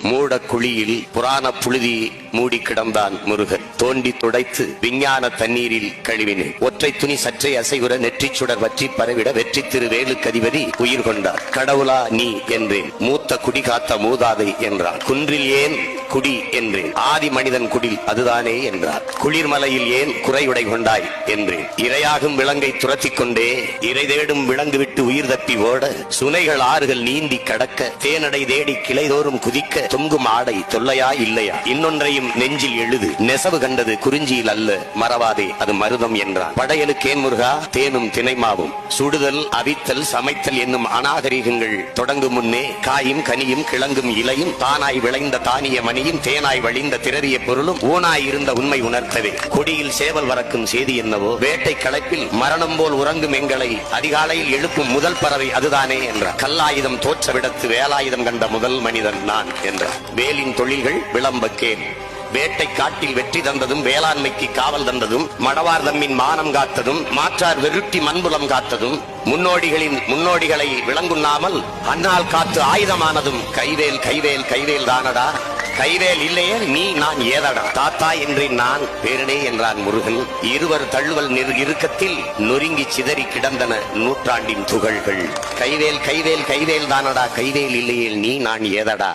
மூட குழியில் புராண புழுதி மூடி கிடந்தான் முருகன். தோண்டி துடைத்து விஞ்ஞான தண்ணீரில் கழுவினேன். ஒற்றை துணி சற்றை அசைவுற நெற்றிச் சுடர் வற்றி பரவிட வெற்றி திரு வேலுக்கதிபதி உயிர் கொண்டார். கடவுளா நீ என்றேன். மூத்த குடி காத்த மூதாதை என்றார். குன்றில் ஏன் குடி என்றேன். ஆதி மனிதன் குடில் அதுதானே என்றார். குளிர்மலையில் ஏன் குறையுடை கொண்டாய் என்றேன். இரையாகும் விலங்கை துரத்தி கொண்டே இறை தேடும் விலங்கு விட்டு உயிர் தப்பி ஓட சுனைகள் ஆறுகள் நீந்தி கடக்க தேனடை தேடி கிளைதோறும் குதிக்க தொங்கும் ஆடை தொல்லையா இல்லையா? இன்னொன்றையும் நெஞ்சில் எழுது. நெசவு கண்டது குறிஞ்சியில் அல்ல மறவாதே அது மருதம் என்றான். படையலுக்கு ஏன் முருகா தேனும் திணைமாவும் சுடுதல் அவித்தல் சமைத்தல் என்னும் அநாகரிகங்கள் தொடங்கும் முன்னே காயும் கனியும் கிழங்கும் இலையும் தானாய் விளைந்த தானிய மணியும் தேனாய் வழிந்த திரறிய பொருளும் ஊனாய் இருந்த உண்மை உணர்த்தவே கொடியில் சேவல் வரக்கும் செய்தி என்னவோ வேட்டை களைப்பில் மரணம் போல் உறங்கும் எங்களை அதிகாலையில் எழுப்பும் முதல் பறவை அதுதானே என்றார். கல்லாயுதம் தோற்ற விடத்து வேலாயுதம் கண்ட முதல் மனிதன் நான் என்றார். வேலின் தொழில்கள் விளம்பக்கேன். வேட்டை காட்டில் வெற்றி தந்ததும் வேளாண்மைக்கு காவல் தந்ததும் மடவார் தம்மின் மானம் காத்ததும் மாற்றார் வெருட்டி மண்புலம் காத்ததும் முன்னோடிகளின் முன்னோடிகளை விளங்குண்ணாமல் அன்னால் காத்து ஆயுதமானதும் கைவேல் கைவேல் கைவேல் தானடா. கைவேல் இல்லையே நீ நான் ஏதடா. தாத்தா என்றேன் நான் பேரனே என்றான் முருகன். இருவர் தள்ளுவல் இறுக்கத்தில் நொறுங்கி சிதறி கிடந்தன நூற்றாண்டின் துகள்கள். கைவேல் கைவேல் கைவேல் தானடா. கைவேல் இல்லையே நீ நான் ஏதடா.